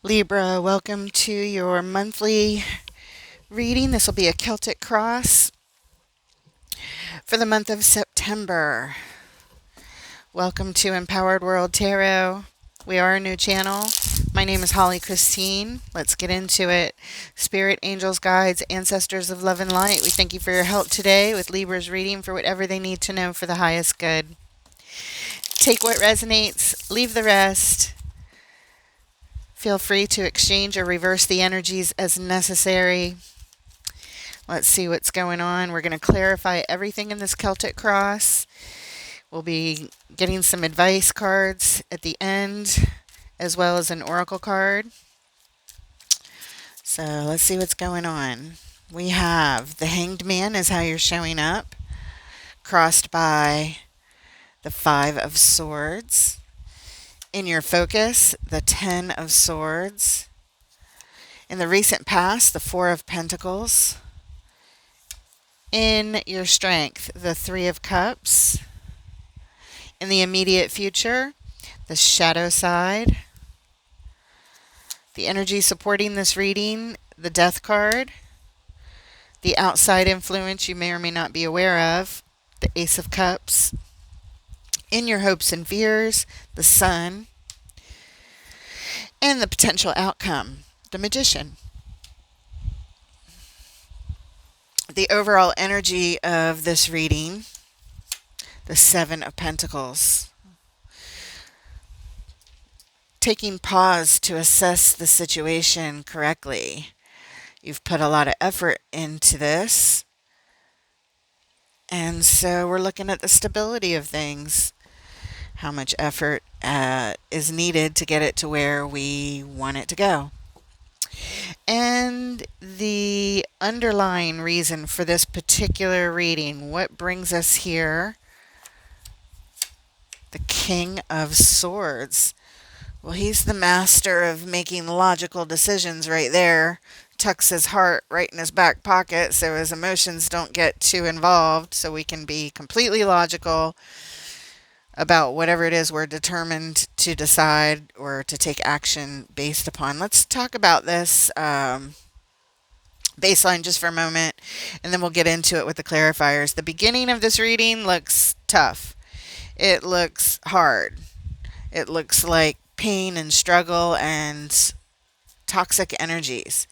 Libra, welcome to your monthly reading. This will be a Celtic cross for the month of September. Welcome to Empowered World Tarot. We are a new channel. My name is Holly Christine. Let's get into it. Spirit, angels, guides, ancestors of love and light, we thank you for your help today with Libra's reading for whatever they need to know for the highest good. Take what resonates, leave the rest. Feel free to exchange or reverse the energies as necessary. Let's see what's going on. We're going to clarify everything in this Celtic cross. We'll be getting some advice cards at the end, as well as an oracle card. So let's see what's going on. We have the Hanged Man is how you're showing up, crossed by the Five of Swords. In your focus, the Ten of Swords. In the recent past, the Four of Pentacles. In your strength, the Three of Cups. In the immediate future, the shadow side. The energy supporting this reading, the Death card. The outside influence you may or may not be aware of, the Ace of Cups. In your hopes and fears, the Sun. And the potential outcome, the Magician. The overall energy of this reading, the Seven of Pentacles. Taking pause to assess the situation correctly. You've put a lot of effort into this. And so we're looking at the stability of things. How much effort is needed to get it to where we want it to go. And the underlying reason for this particular reading, what brings us here? The King of Swords. Well, he's the master of making logical decisions right there. Tucks his heart right in his back pocket so his emotions don't get too involved, so we can be completely logical about whatever it is we're determined to decide or to take action based upon. Let's talk about this baseline just for a moment, and then we'll get into it with the clarifiers. The beginning of this reading looks tough. It looks hard. It looks like pain and struggle and toxic energies.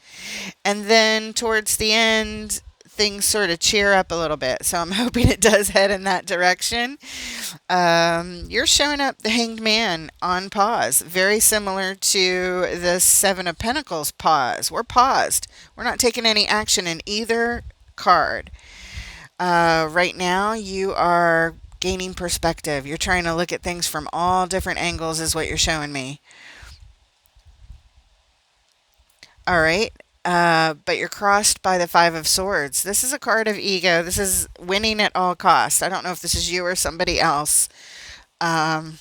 And then towards the end, things sort of cheer up a little bit. So I'm hoping it does head in that direction. You're showing up the Hanged Man on pause. Very similar to the Seven of Pentacles pause. We're paused. We're not taking any action in either card. Right now, you are gaining perspective. You're trying to look at things from all different angles is what you're showing me. All right. But you're crossed by the Five of Swords. This is a card of ego. This is winning at all costs. I don't know if this is you or somebody else. But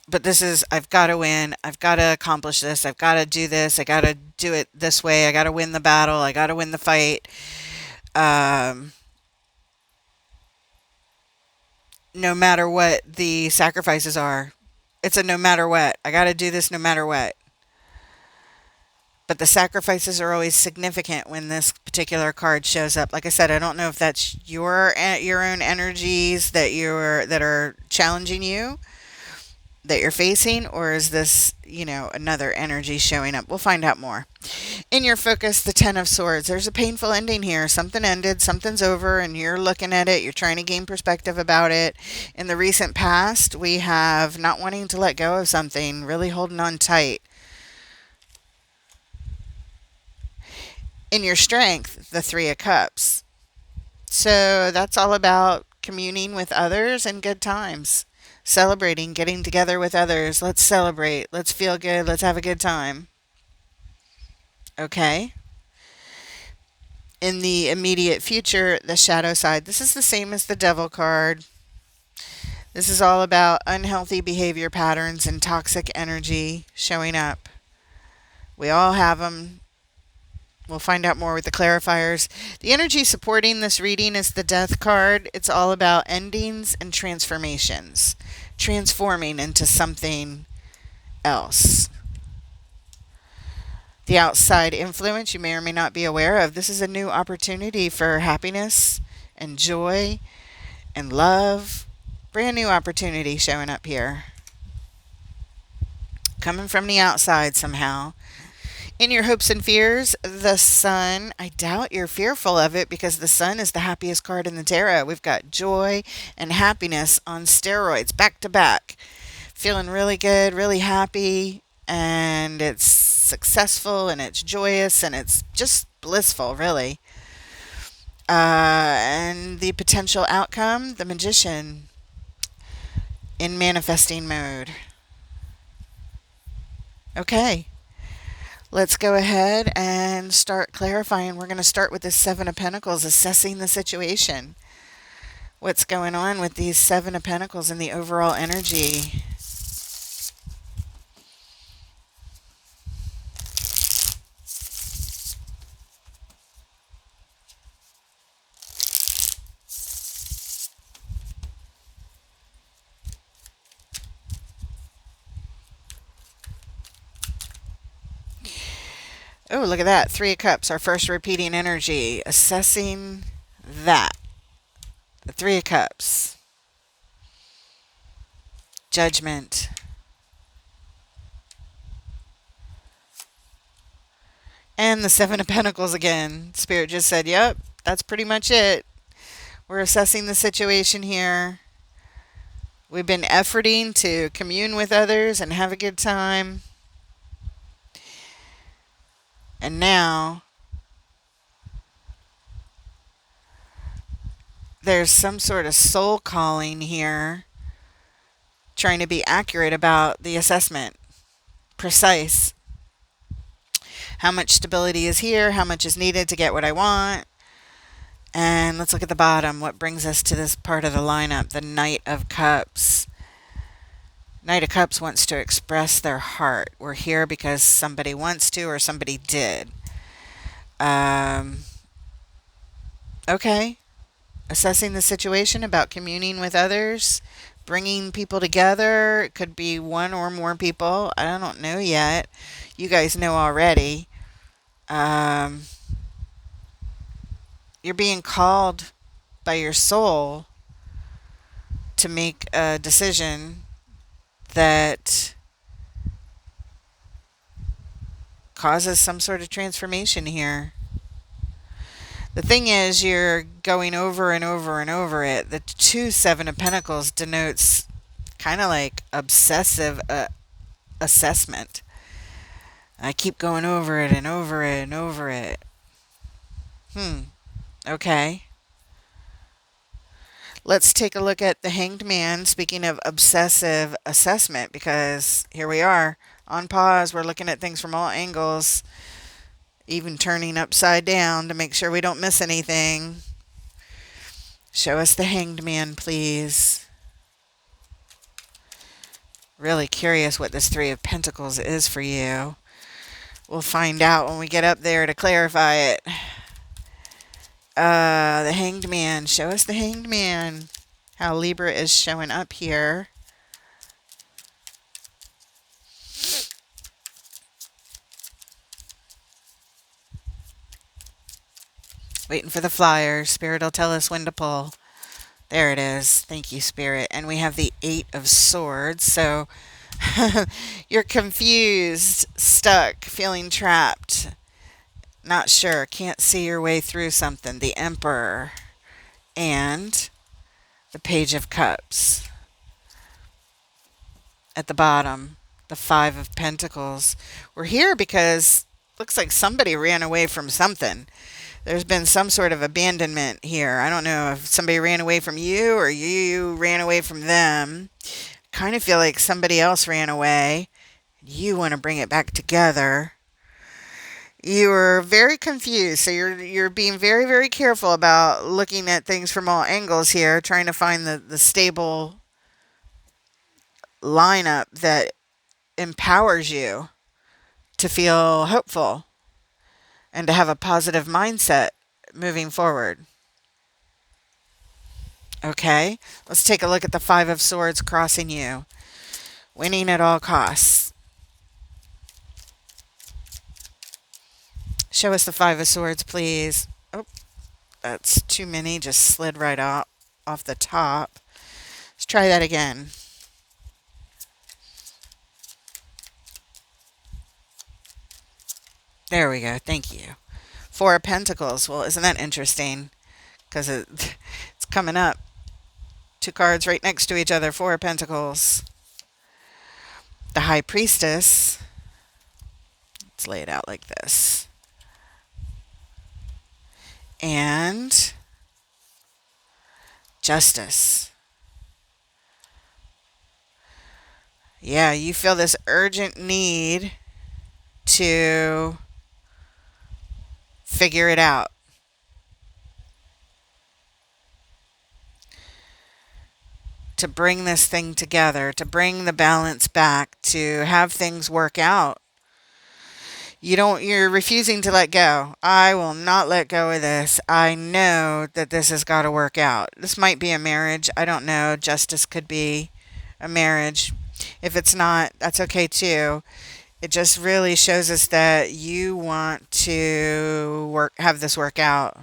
this is, I've got to win. I've got to accomplish this. I've got to do this. I got to do it this way. I got to win the battle. I got to win the fight. No matter what the sacrifices are. It's a no matter what. I got to do this no matter what. But the sacrifices are always significant when this particular card shows up. Like I said, I don't know if that's your own energies that are challenging you, that you're facing, or is this, another energy showing up? We'll find out more. In your focus, the Ten of Swords. There's a painful ending here. Something ended, something's over, and you're looking at it. You're trying to gain perspective about it. In the recent past, we have not wanting to let go of something, really holding on tight. In your strength, the Three of Cups. So that's all about communing with others and good times. Celebrating, getting together with others. Let's celebrate. Let's feel good. Let's have a good time. Okay. In the immediate future, the shadow side. This is the same as the Devil card. This is all about unhealthy behavior patterns and toxic energy showing up. We all have them. We'll find out more with the clarifiers. The energy supporting this reading is the Death card. It's all about endings and transformations. Transforming into something else. The outside influence you may or may not be aware of. This is a new opportunity for happiness and joy and love. Brand new opportunity showing up here. Coming from the outside somehow. In your hopes and fears, the sun, I doubt you're fearful of it because the sun is the happiest card in the tarot. We've got joy and happiness on steroids, back to back. Feeling really good, really happy, and it's successful and it's joyous and it's just blissful, really. And the potential outcome, the magician in manifesting mode. Okay. Let's go ahead and start clarifying. We're going to start with the Seven of Pentacles, assessing the situation. What's going on with these Seven of Pentacles and the overall energy? Oh, look at that. Three of Cups, our first repeating energy. Assessing that. The Three of Cups. Judgment. And the Seven of Pentacles again. Spirit just said, yep, that's pretty much it. We're assessing the situation here. We've been efforting to commune with others and have a good time. And now there's some sort of soul calling here, trying to be accurate about the assessment, precise. How much stability is here? How much is needed to get what I want? And let's look at the bottom. What brings us to this part of the lineup? The Knight of Cups. Knight of Cups wants to express their heart. We're here because somebody wants to or somebody did. Okay. Assessing the situation about communing with others, bringing people together. It could be one or more people. I don't know yet. You guys know already. You're being called by your soul to make a decision that causes some sort of transformation here. The thing is, you're going over and over and over it. The two Seven of Pentacles denotes kind of like obsessive assessment. I keep going over it and over it and over it. Okay. Let's take a look at the Hanged Man, speaking of obsessive assessment, because here we are on pause. We're looking at things from all angles, even turning upside down to make sure we don't miss anything. Show us the Hanged Man, please. Really curious what this Three of Pentacles is for you. We'll find out when we get up there to clarify it. The Hanged Man. Show us the Hanged Man. How Libra is showing up here. Waiting for the flyer. Spirit will tell us when to pull. There it is. Thank you, Spirit. And we have the Eight of Swords. So you're confused, stuck, feeling trapped. Not sure, can't see your way through something. The Emperor and the Page of Cups. At the bottom, the Five of Pentacles. We're here because looks like somebody ran away from something. There's been some sort of abandonment here. I don't know if somebody ran away from you or you ran away from them. Kind of feel like somebody else ran away. You want to bring it back together. You're very confused, so you're being very, very careful about looking at things from all angles here, trying to find the stable lineup that empowers you to feel hopeful and to have a positive mindset moving forward. Okay, let's take a look at the Five of Swords crossing you. Winning at all costs. Show us the Five of Swords, please. Oh, that's too many. Just slid right off the top. Let's try that again. There we go. Thank you. Four of Pentacles. Well, isn't that interesting? Because it's coming up. Two cards right next to each other. Four of Pentacles. The High Priestess. Let's lay it out like this. And Justice. Yeah, you feel this urgent need to figure it out. To bring this thing together, to bring the balance back, to have things work out. You're refusing to let go. I will not let go of this. I know that this has got to work out. This might be a marriage. I don't know. Justice could be a marriage. If it's not, that's okay too. It just really shows us that you want to have this work out.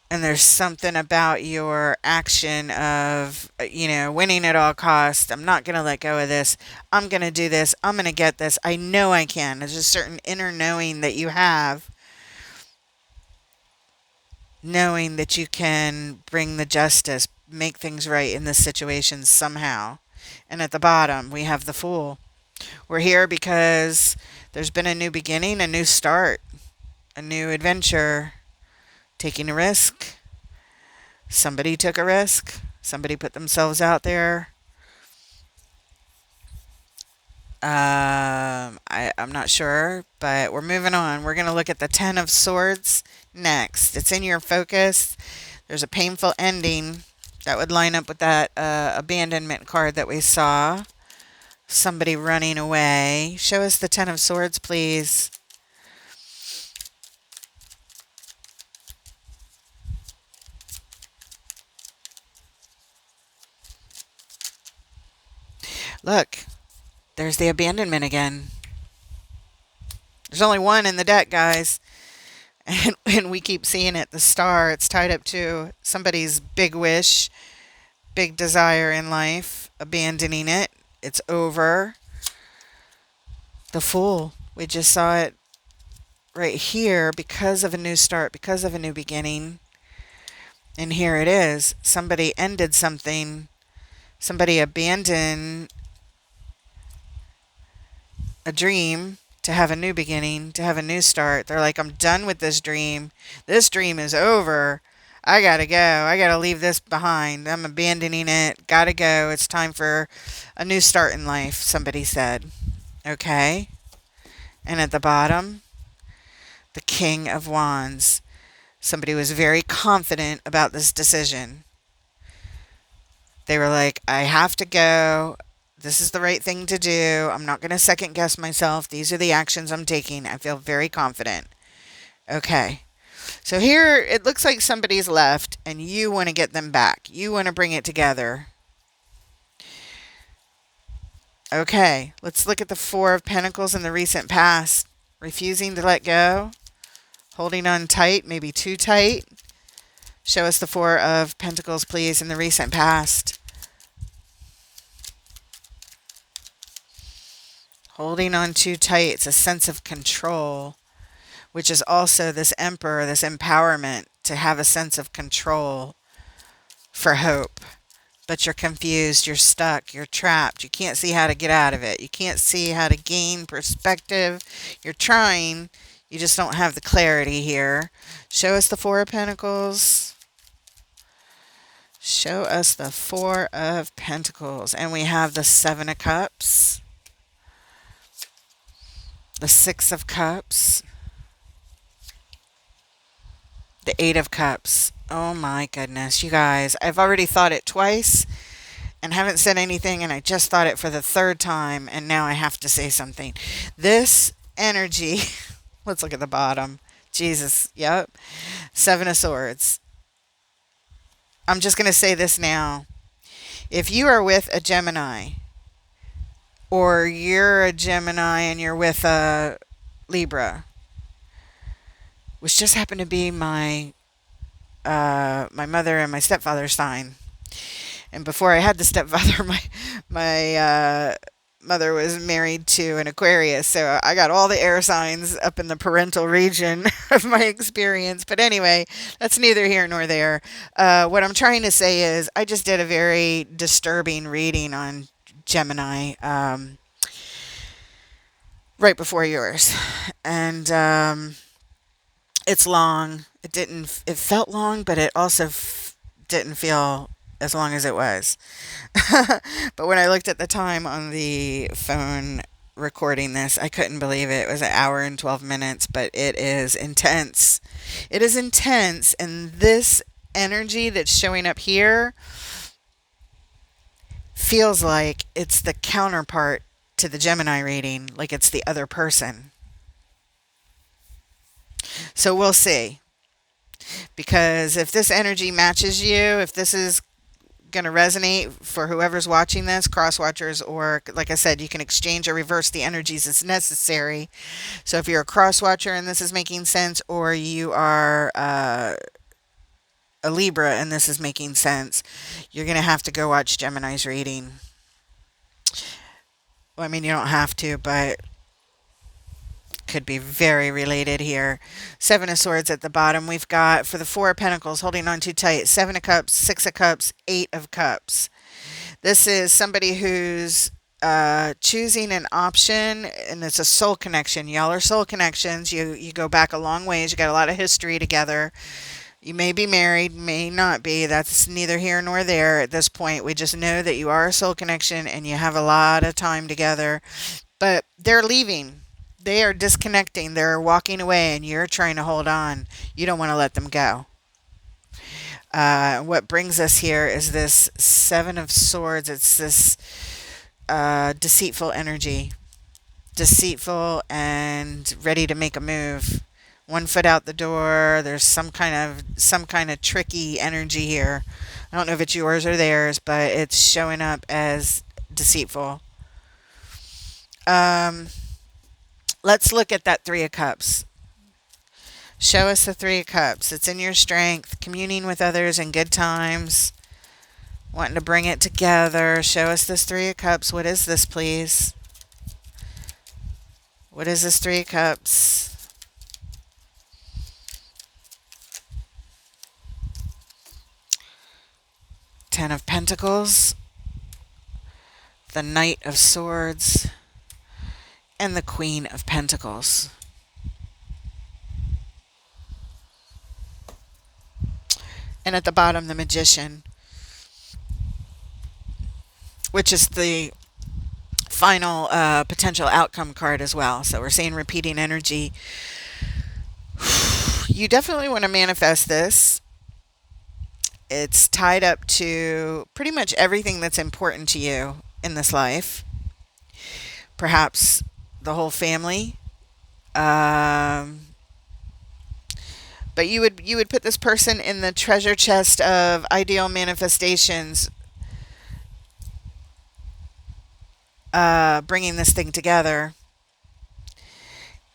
And there's something about your action of, winning at all costs. I'm not going to let go of this. I'm going to do this. I'm going to get this. I know I can. There's a certain inner knowing that you have. Knowing that you can bring the justice, make things right in this situation somehow. And at the bottom, we have the Fool. We're here because there's been a new beginning, a new start, a new adventure. Taking a risk. Somebody took a risk. Somebody put themselves out there. I'm not sure, but we're moving on. We're going to look at the Ten of Swords next. It's in your focus. There's a painful ending that would line up with that abandonment card that we saw. Somebody running away. Show us the Ten of Swords, please. Look, there's the abandonment again. There's only one in the deck, guys. And we keep seeing it. The star, it's tied up to somebody's big wish, big desire in life, abandoning it. It's over. The Fool. We just saw it right here because of a new start, because of a new beginning. And here it is. Somebody ended something. Somebody abandoned a dream to have a new beginning, to have a new start. They're like, I'm done with this dream. This dream is over. I gotta go. I gotta leave this behind. I'm abandoning it. Gotta go. It's time for a new start in life, somebody said. Okay. And at the bottom, the King of Wands. Somebody was very confident about this decision. They were like, I have to go. This is the right thing to do. I'm not going to second guess myself. These are the actions I'm taking. I feel very confident. Okay. So here it looks like somebody's left and you want to get them back. You want to bring it together. Okay. Let's look at the Four of Pentacles in the recent past. Refusing to let go. Holding on tight, maybe too tight. Show us the Four of Pentacles, please, in the recent past. Holding on too tight. It's a sense of control, which is also this Emperor, this empowerment to have a sense of control for hope. But you're confused, you're stuck, you're trapped. You can't see how to get out of it. You can't see how to gain perspective. You're trying, you just don't have the clarity here. Show us the Four of Pentacles. Show us the Four of Pentacles. And we have the Seven of Cups. The Six of Cups. The Eight of Cups. Oh my goodness, you guys. I've already thought it twice and haven't said anything, and I just thought it for the third time, and now I have to say something. This energy, let's look at the bottom. Jesus, yep. Seven of Swords. I'm just going to say this now. If you are with a Gemini, or you're a Gemini and you're with a Libra, which just happened to be my mother and my stepfather's sign. And before I had the stepfather, my mother was married to an Aquarius, so I got all the air signs up in the parental region of my experience. But anyway, that's neither here nor there. What I'm trying to say is, I just did a very disturbing reading on Gemini right before yours, and it's long. It didn't. It felt long, but it also didn't feel as long as it was. But when I looked at the time on the phone recording this, I couldn't believe it. It was an hour and 12 minutes, but it is intense. It is intense, and this energy that's showing up here feels like it's the counterpart to the Gemini reading, like it's the other person. So we'll see. Because if this energy matches you, if this is going to resonate for whoever's watching this, cross watchers, or like I said, you can exchange or reverse the energies as necessary. So if you're a cross watcher and this is making sense, or you are a Libra and this is making sense, you're going to have to go watch Gemini's reading. Well, I mean, you don't have to, but could be very related here. Seven of Swords at the bottom. We've got, for the Four of Pentacles, holding on too tight, Seven of Cups, Six of Cups, Eight of Cups. This is somebody who's choosing an option, and it's a soul connection. Y'all are soul connections. You go back a long ways. You got a lot of history together. You may be married, may not be. That's neither here nor there at this point. We just know that you are a soul connection and you have a lot of time together. But they're leaving. They are disconnecting. They're walking away, and you're trying to hold on. You don't want to let them go. What brings us here is this Seven of Swords. It's this deceitful energy. Deceitful and ready to make a move. One foot out the door. There's some kind of tricky energy here. I don't know if it's yours or theirs, but it's showing up as deceitful. Let's look at that Three of Cups. Show us the Three of Cups. It's in your strength, communing with others in good times, wanting to bring it together. Show us this Three of Cups. What is this, please? What is this Three of Cups? Ten of Pentacles, the Knight of Swords, and the Queen of Pentacles. And at the bottom, the Magician, which is the final potential outcome card as well. So we're seeing repeating energy. You definitely want to manifest this. It's tied up to pretty much everything that's important to you in this life. Perhaps the whole family. But you would put this person in the treasure chest of ideal manifestations, bringing this thing together.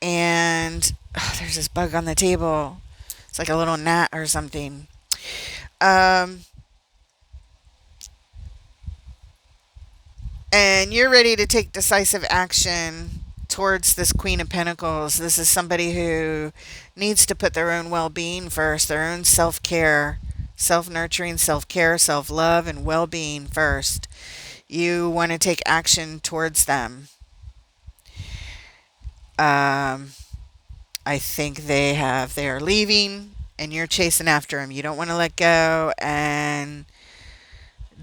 And there's this bug on the table. It's like a little gnat or something. And you're ready to take decisive action towards this Queen of Pentacles. This is somebody who needs to put their own well-being first, their own self-care, self-nurturing, self-care, self-love, and well-being first. You want to take action towards them. I think they are leaving, and you're chasing after them. You don't want to let go, and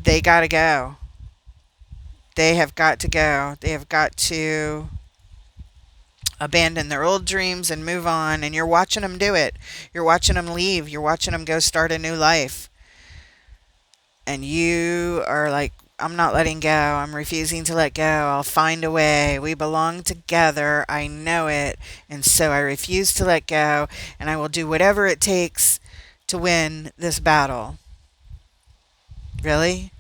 they got to go. They have got to go. They have got to abandon their old dreams and move on. And you're watching them do it. You're watching them leave. You're watching them go start a new life. And you are like, I'm not letting go. I'm refusing to let go. I'll find a way. We belong together. I know it. And so I refuse to let go. And I will do whatever it takes to win this battle. Really?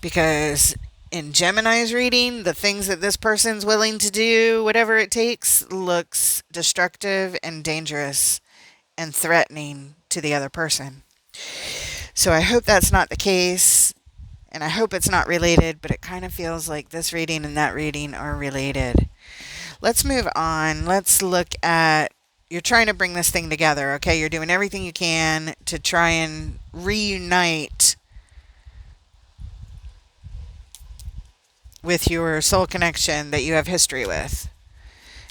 Because In Gemini's reading, the things that this person's willing to do, whatever it takes, looks destructive and dangerous and threatening to the other person. So I hope that's not the case, and I hope it's not related, but it kind of feels like this reading and that reading are related. Let's move on. Let's look at, you're trying to bring this thing together, okay? You're doing everything you can to try and reunite with your soul connection that you have history with.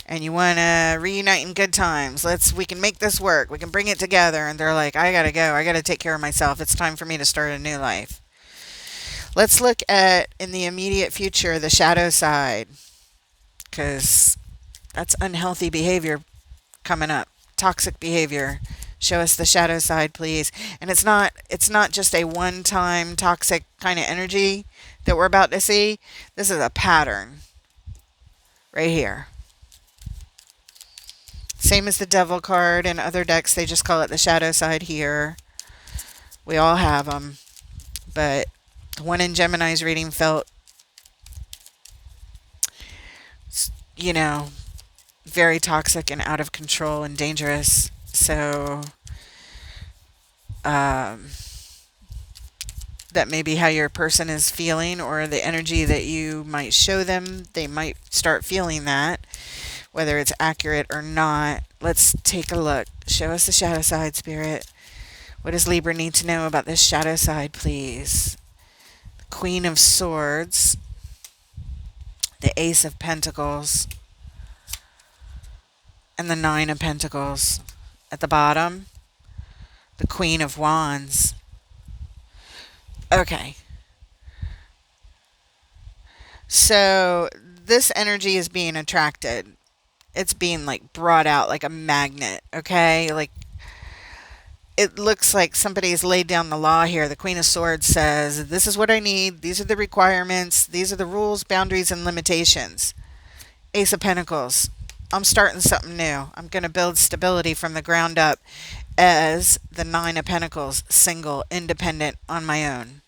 And you want to reunite in good times. We can make this work. We can bring it together. And they're like, I got to go. I got to take care of myself. It's time for me to start a new life. Let's look at, in the immediate future, the shadow side. Because that's unhealthy behavior coming up. Toxic behavior. Show us the shadow side, please. And it's not just a one-time toxic kind of energy that we're about to see. This is a pattern right here. Same as the Devil card and other decks, they just call it the shadow side here. We all have them. But the one in Gemini's reading felt, you know, very toxic and out of control and dangerous. So that may be how your person is feeling, or the energy that you might show them. They might start feeling that. Whether it's accurate or not, let's take a look. Show us the shadow side, Spirit. What does Libra need to know about this shadow side, please? The Queen of Swords, the Ace of Pentacles, and the Nine of Pentacles. At the bottom, the Queen of Wands. Okay. So this energy is being attracted. It's being like brought out like a magnet, okay? Like it looks like somebody's laid down the law here. The Queen of Swords says, this is what I need. These are the requirements. These are the rules, boundaries, and limitations. Ace of Pentacles. I'm starting something new. I'm going to build stability from the ground up as the Nine of Pentacles, single, independent, on my own.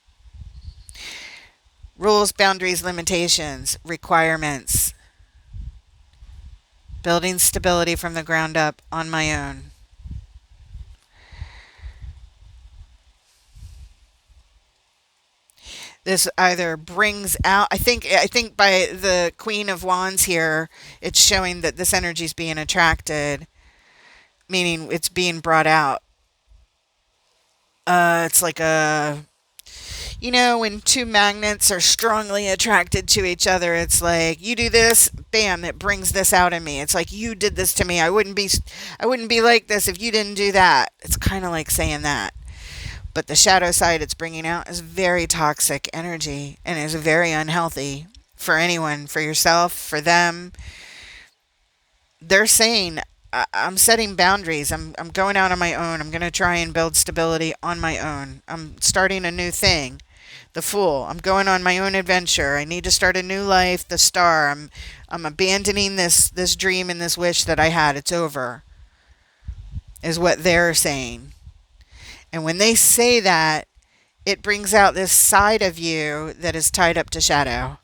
Rules, boundaries, limitations, requirements. Building stability from the ground up on my own. This either brings out, I think by the Queen of Wands here, it's showing that this energy is being attracted, meaning it's being brought out. It's like a, you know, when two magnets are strongly attracted to each other, it's like, you do this, bam, it brings this out in me. It's like, you did this to me. I wouldn't be like this if you didn't do that. It's kind of like saying that. But the shadow side it's bringing out is very toxic energy and is very unhealthy for anyone, for yourself, for them. They're saying, I'm setting boundaries. I'm going out on my own. I'm going to try and build stability on my own. I'm starting a new thing. The Fool. I'm going on my own adventure. I need to start a new life. The Star. I'm abandoning this dream and this wish that I had. It's over. Is what they're saying. And when they say that, it brings out this side of you that is tied up to shadow.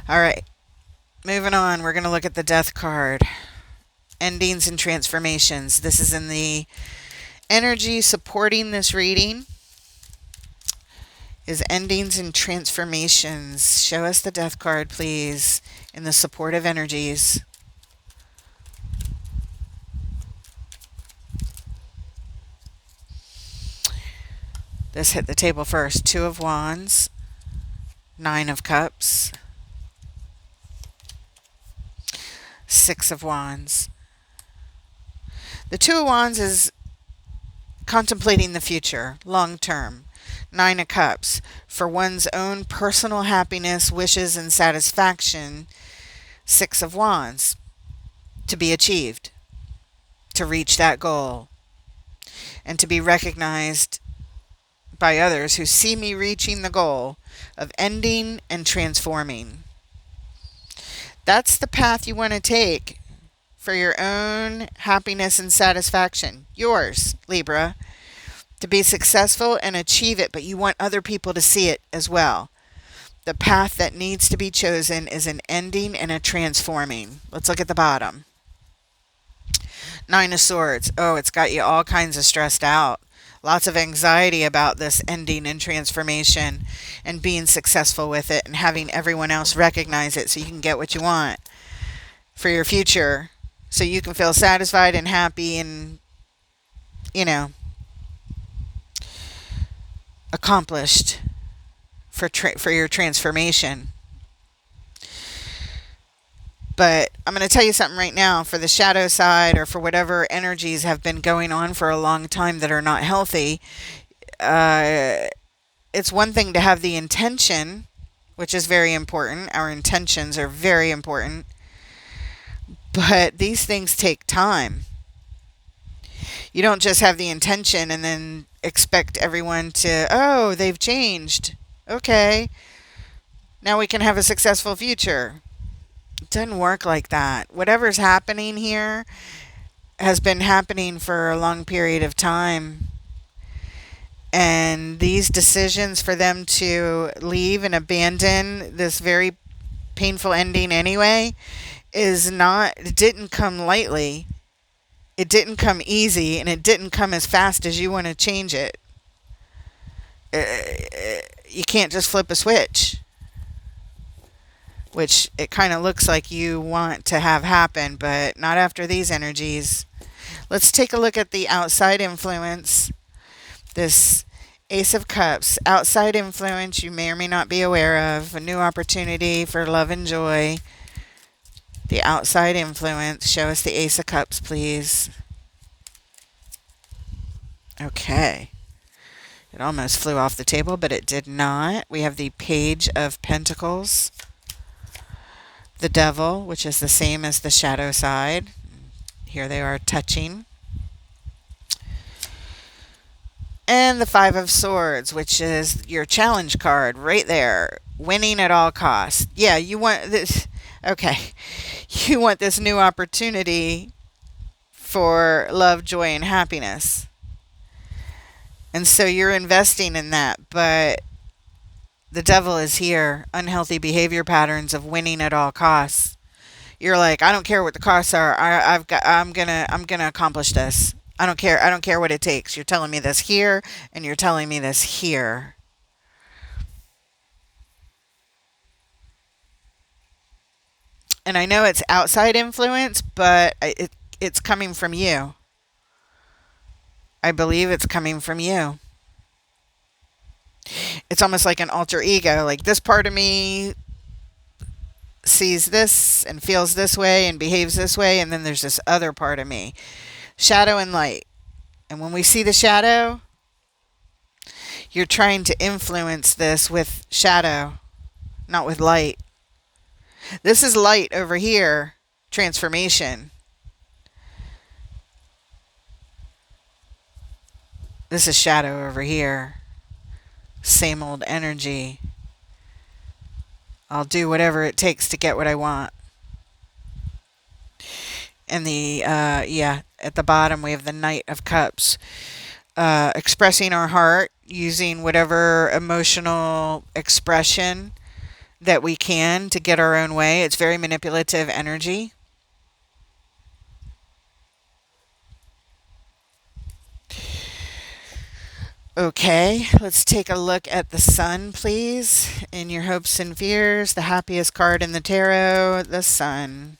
All right. Moving on, we're going to look at the Death card. Endings and transformations. This is in the energy supporting this reading. Is endings and transformations. Show us the Death card, please, in the supportive energies. This hit the table first. Two of Wands, Nine of Cups, Six of Wands. The Two of Wands is contemplating the future, long term. Nine of Cups, for one's own personal happiness, wishes, and satisfaction. Six of Wands, to be achieved, to reach that goal, and to be recognized by others who see me reaching the goal of ending and transforming. That's the path you want to take for your own happiness and satisfaction. Yours, Libra. to be successful and achieve it, but you want other people to see it as well. The path that needs to be chosen is an ending and a transforming. Let's look at the bottom. Nine of Swords. Oh, it's got you all kinds of stressed out. Lots of anxiety about this ending and transformation and being successful with it and having everyone else recognize it so you can get what you want for your future. So you can feel satisfied and happy and, you know, accomplished for your transformation. But I'm going to tell you something right now. For the shadow side, or for whatever energies have been going on for a long time that are not healthy, it's one thing to have the intention, which is very important. Our intentions are very important. But these things take time. You don't just have the intention and then expect everyone to, oh, they've changed. Okay, now we can have a successful future. It doesn't work like that. Whatever's happening here has been happening for a long period of time. And these decisions for them to leave and abandon this very painful ending anyway it didn't come lightly. It didn't come easy, and it didn't come as fast as you want to change it. You can't just flip a switch, which it kind of looks like you want to have happen, but not after these energies. Let's take a look at the outside influence. This Ace of Cups, outside influence you may or may not be aware of, a new opportunity for love and joy. The outside influence, show us the Ace of Cups, please. Okay. It almost flew off the table, but it did not. We have the Page of Pentacles. The Devil, which is the same as the shadow side. Here they are touching. And the Five of Swords, which is your challenge card right there. Winning at all costs. Yeah, you want this. Okay. You want this new opportunity for love, joy, and happiness. And so you're investing in that. But the devil is here. Unhealthy behavior patterns of winning at all costs. You're like, I don't care what the costs are. I'm gonna accomplish this. I don't care what it takes. You're telling me this here, and you're telling me this here. And I know it's outside influence, but it's coming from you. I believe it's coming from you. It's almost like an alter ego. Like, this part of me sees this and feels this way and behaves this way, and then there's this other part of me. Shadow and light. And when we see the shadow, you're trying to influence this with shadow, not with light. This is light over here, transformation. This is shadow over here, same old energy. I'll do whatever it takes to get what I want. And at the bottom we have the Knight of Cups. Expressing our heart using whatever emotional expression that we can to get our own way. It's very manipulative energy. Okay, let's take a look at the Sun, please. In your hopes and fears, the happiest card in the tarot, the Sun.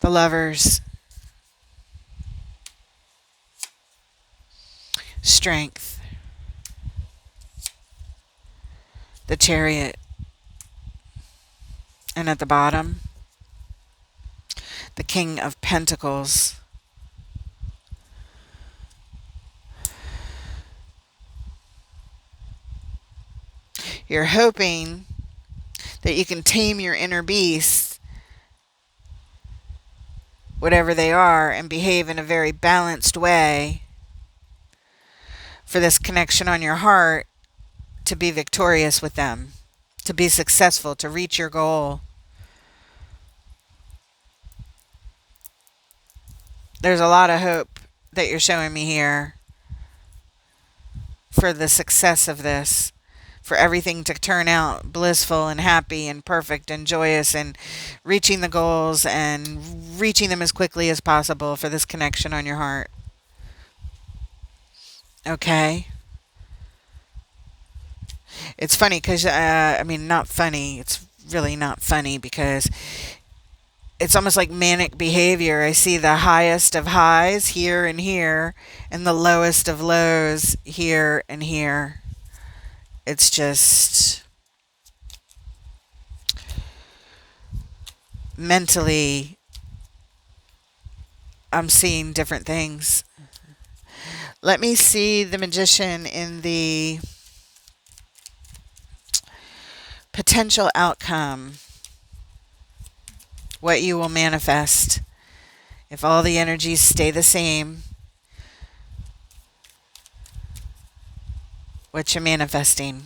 The Lovers. Strength. The Chariot. And at the bottom, the King of Pentacles. You're hoping that you can tame your inner beast whatever they are, and behave in a very balanced way for this connection on your heart to be victorious with them, to be successful, to reach your goal. There's a lot of hope that you're showing me here for the success of this, for everything to turn out blissful and happy and perfect and joyous, and reaching the goals and reaching them as quickly as possible for this connection on your heart. Okay? It's funny because, not funny. It's really not funny because it's almost like manic behavior. I see the highest of highs here and here, and the lowest of lows here and here. It's just mentally, I'm seeing different things. Let me see the Magician in the potential outcome. What you will manifest if all the energies stay the same. What you're manifesting.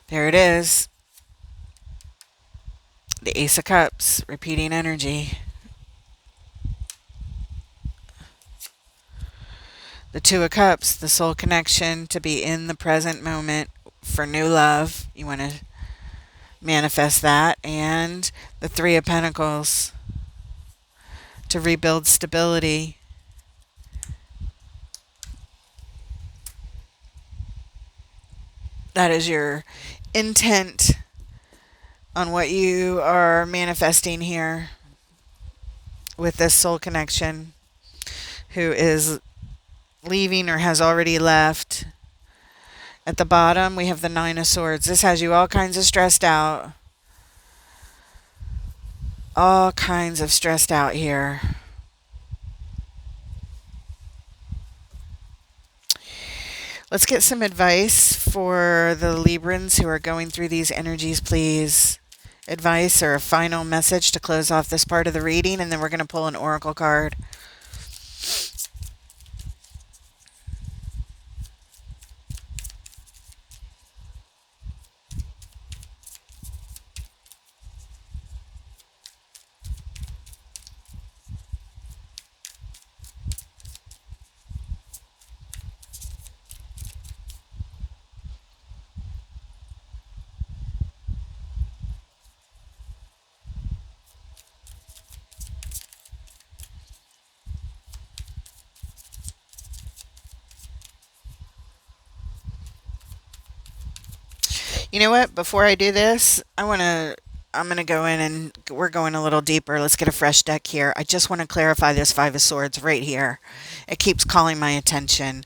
There it is. The Ace of Cups, repeating energy. The Two of Cups, the soul connection, to be in the present moment for new love. You want to manifest that. And the Three of Pentacles, to rebuild stability. That is your intent on what you are manifesting here with this soul connection who is leaving or has already left. At the bottom, we have the Nine of Swords. This has you all kinds of stressed out. All kinds of stressed out here. Let's get some advice for the Librans who are going through these energies, please. Advice or a final message to close off this part of the reading, and then we're going to pull an oracle card. You know what? Before I do this, I'm going to go in and we're going a little deeper. Let's get a fresh deck here. I just want to clarify this Five of Swords right here. It keeps calling my attention.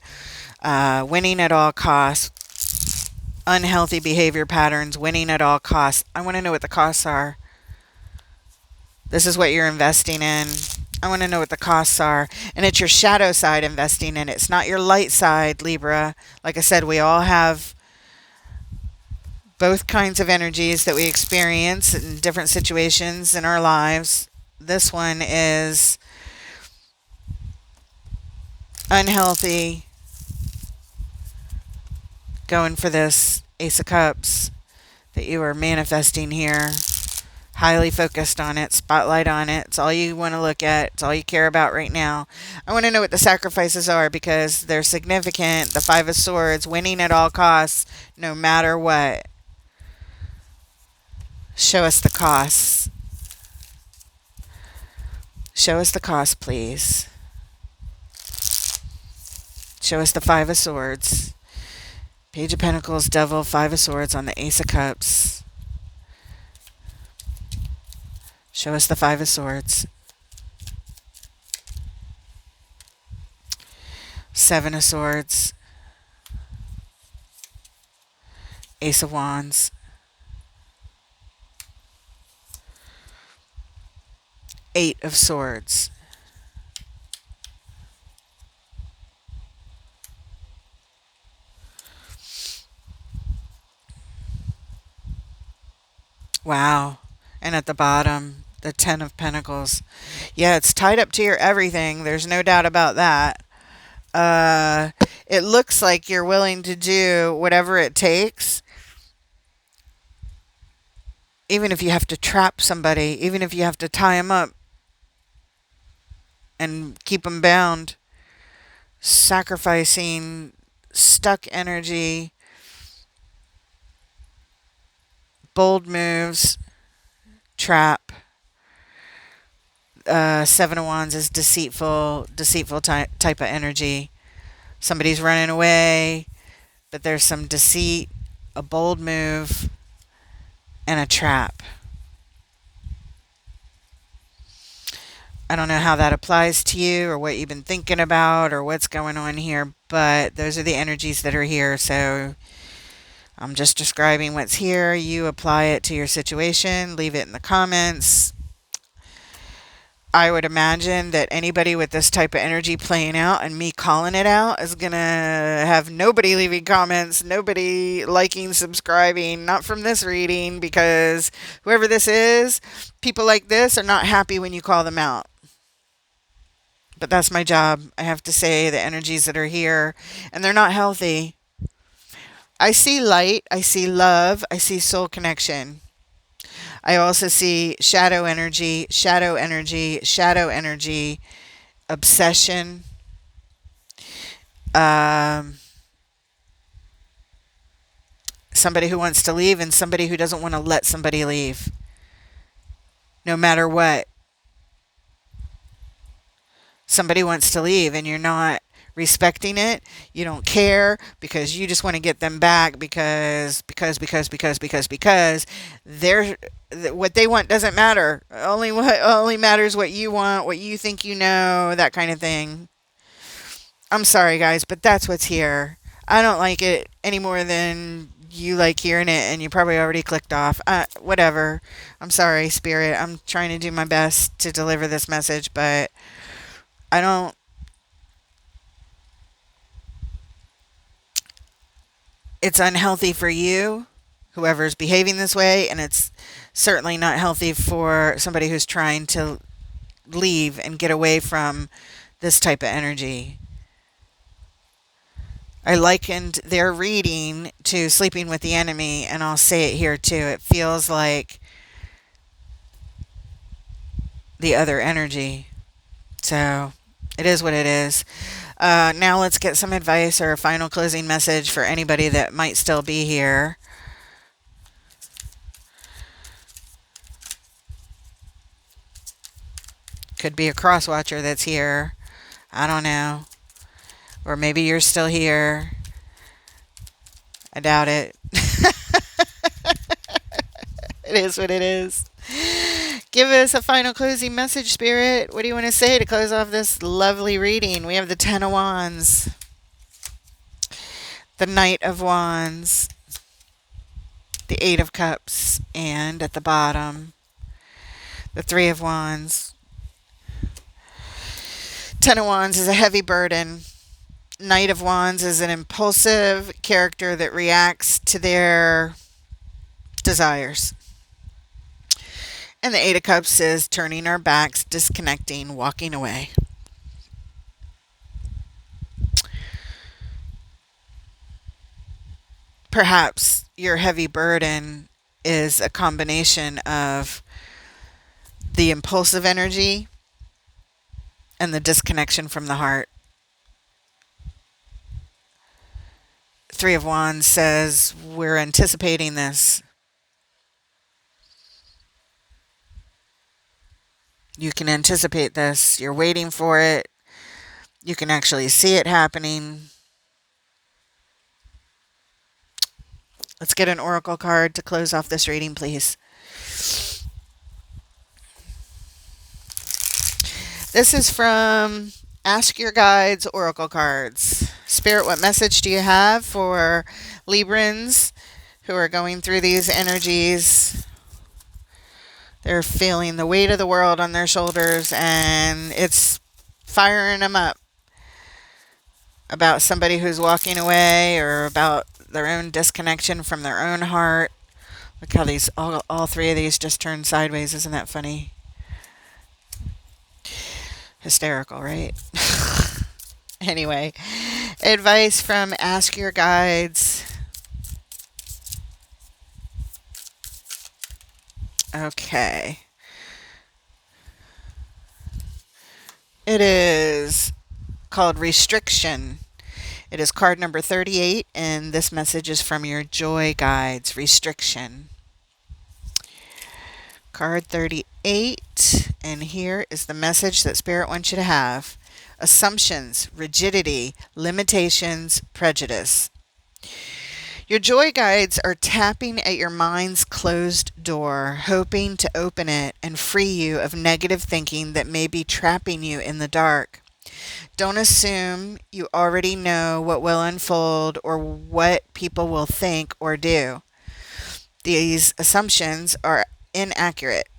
Winning at all costs. Unhealthy behavior patterns. Winning at all costs. I want to know what the costs are. This is what you're investing in. I want to know what the costs are. And it's your shadow side investing in. It's not your light side, Libra. Like I said, we all have both kinds of energies that we experience in different situations in our lives. This one is unhealthy. Going for this Ace of Cups that you are manifesting here. Highly focused on it. Spotlight on it. It's all you want to look at. It's all you care about right now. I want to know what the sacrifices are because they're significant. The Five of Swords, winning at all costs, no matter what. Show us the costs. Show us the cost, please. Show us the Five of Swords. Page of Pentacles, Devil, Five of Swords on the Ace of Cups. Show us the Five of Swords. Seven of Swords. Ace of Wands. Eight of Swords. Wow. And at the bottom, the Ten of Pentacles. Yeah, it's tied up to your everything. There's no doubt about that. It looks like you're willing to do whatever it takes. Even if you have to trap somebody, even if you have to tie them up and keep them bound, sacrificing stuck energy, bold moves, trap. Seven of Wands is deceitful type of energy. Somebody's running away, but there's some deceit, a bold move, and a trap. I don't know how that applies to you or what you've been thinking about or what's going on here, but those are the energies that are here. So I'm just describing what's here. You apply it to your situation. Leave it in the comments. I would imagine that anybody with this type of energy playing out and me calling it out is going to have nobody leaving comments, nobody liking, subscribing, not from this reading, because whoever this is, people like this are not happy when you call them out. But that's my job. I have to say the energies that are here, and they're not healthy. I see light, I see love, I see soul connection. I also see shadow energy, shadow energy, shadow energy, obsession. Somebody who wants to leave and somebody who doesn't want to let somebody leave, no matter what. Somebody wants to leave and you're not respecting it. You don't care because you just want to get them back because they're what they want doesn't matter. Only matters what you want, what you think you know, that kind of thing. I'm sorry guys, but that's what's here. I don't like it any more than you like hearing it, and you probably already clicked off. Whatever. I'm sorry, Spirit. I'm trying to do my best to deliver this message, but I don't. It's unhealthy for you, whoever's behaving this way, and it's certainly not healthy for somebody who's trying to leave and get away from this type of energy. I likened their reading to sleeping with the enemy, and I'll say it here too. It feels like the other energy. So it is what it is. Now let's get some advice or a final closing message for anybody that might still be here. Could be a cross watcher that's here. I don't know. Or maybe you're still here. I doubt it. It is what it is. Give us a final closing message, Spirit. What do you want to say to close off this lovely reading? We have the Ten of Wands, the Knight of Wands, the Eight of Cups, and at the bottom, the Three of Wands. Ten of Wands is a heavy burden. Knight of Wands is an impulsive character that reacts to their desires. And the Eight of Cups is turning our backs, disconnecting, walking away. Perhaps your heavy burden is a combination of the impulsive energy and the disconnection from the heart. Three of Wands says we're anticipating this. You can anticipate this. You're waiting for it. You can actually see it happening. Let's get an oracle card to close off this reading, please. This is from Ask Your Guides Oracle Cards. Spirit, what message do you have for Librans who are going through these energies? They're feeling the weight of the world on their shoulders, and it's firing them up about somebody who's walking away or about their own disconnection from their own heart. Look how these all three of these just turned sideways. Isn't that funny? Hysterical, right? Anyway, advice from Ask Your Guides. Okay. It is called Restriction. It is card number 38, and this message is from your Joy Guides. Restriction. Card 38, and here is the message that Spirit wants you to have. Assumptions, rigidity, limitations, prejudice. Your joy guides are tapping at your mind's closed door, hoping to open it and free you of negative thinking that may be trapping you in the dark. Don't assume you already know what will unfold or what people will think or do. These assumptions are inaccurate.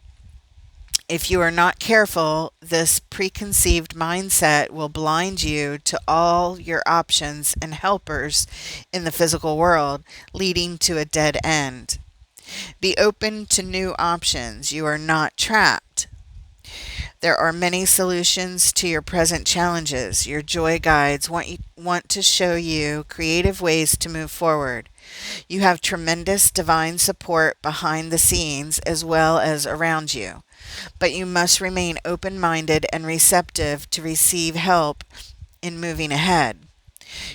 If you are not careful, this preconceived mindset will blind you to all your options and helpers in the physical world, leading to a dead end. Be open to new options. You are not trapped. There are many solutions to your present challenges. Your joy guides want to show you creative ways to move forward. You have tremendous divine support behind the scenes as well as around you. But you must remain open-minded and receptive to receive help in moving ahead.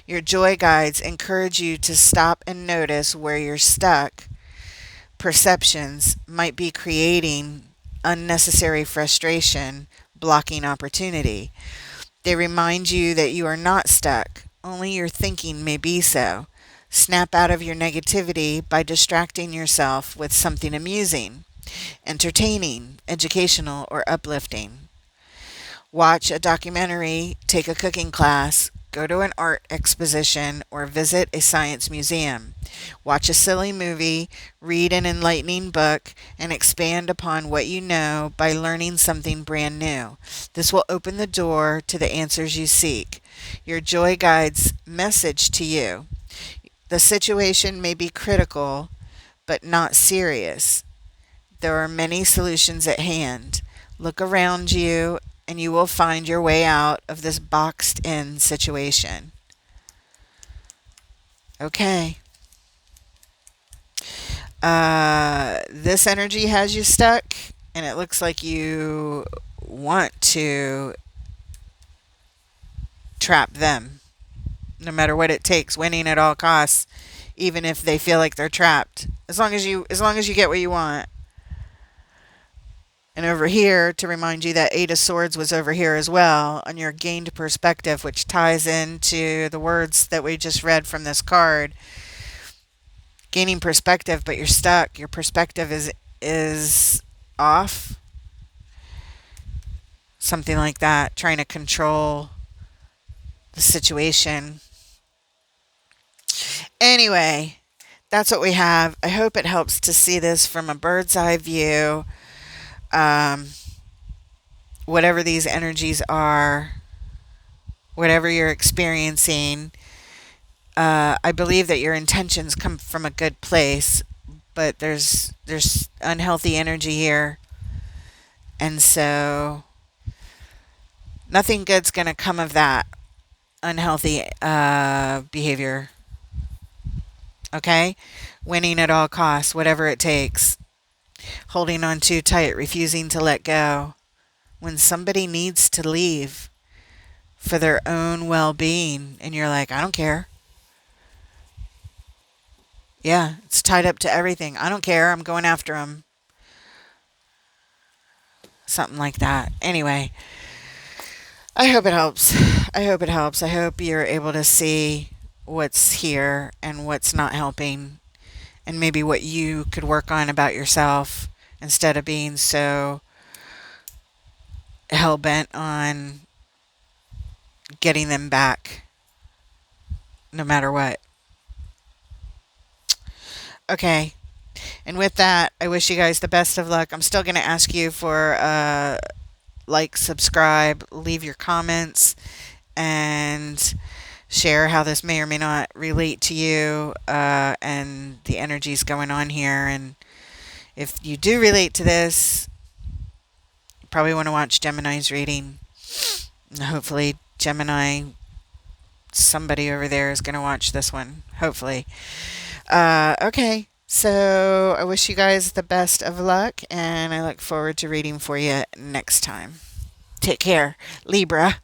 Your joy guides encourage you to stop and notice where you're stuck. Perceptions might be creating unnecessary frustration, blocking opportunity. They remind you that you are not stuck, only your thinking may be so. Snap out of your negativity by distracting yourself with something amusing, entertaining, educational, or uplifting. Watch a documentary, take a cooking class, go to an art exposition, or visit a science museum. Watch a silly movie, read an enlightening book, and expand upon what you know by learning something brand new. This will open the door to the answers you seek. Your joy guides message to you. The situation may be critical, but not serious. There are many solutions at hand. Look around you and you will find your way out of this boxed in situation. Okay. This energy has you stuck, and it looks like you want to trap them, no matter what it takes, winning at all costs, even if they feel like they're trapped. As long as you get what you want. And over here, to remind you that Eight of Swords was over here as well, on your gained perspective, which ties into the words that we just read from this card. Gaining perspective, but you're stuck. Your perspective is off. Something like that. Trying to control the situation. Anyway, that's what we have. I hope it helps to see this from a bird's eye view. Whatever these energies are, whatever you're experiencing, I believe that your intentions come from a good place, but there's unhealthy energy here, and so nothing good's going to come of that unhealthy behavior. Okay? Winning at all costs, whatever it takes. Holding on too tight, refusing to let go. When somebody needs to leave for their own well-being, and you're like, I don't care. Yeah, it's tied up to everything. I don't care. I'm going after them. Something like that. Anyway, I hope it helps. I hope it helps. I hope you're able to see what's here and what's not helping, and maybe what you could work on about yourself instead of being so hell-bent on getting them back no matter what. Okay. And with that, I wish you guys the best of luck. I'm still going to ask you for like, subscribe, leave your comments, and share how this may or may not relate to you and the energies going on here. And if you do relate to this, you probably want to watch Gemini's reading. And hopefully, Gemini, somebody over there is going to watch this one. Hopefully. Okay. So I wish you guys the best of luck, and I look forward to reading for you next time. Take care, Libra.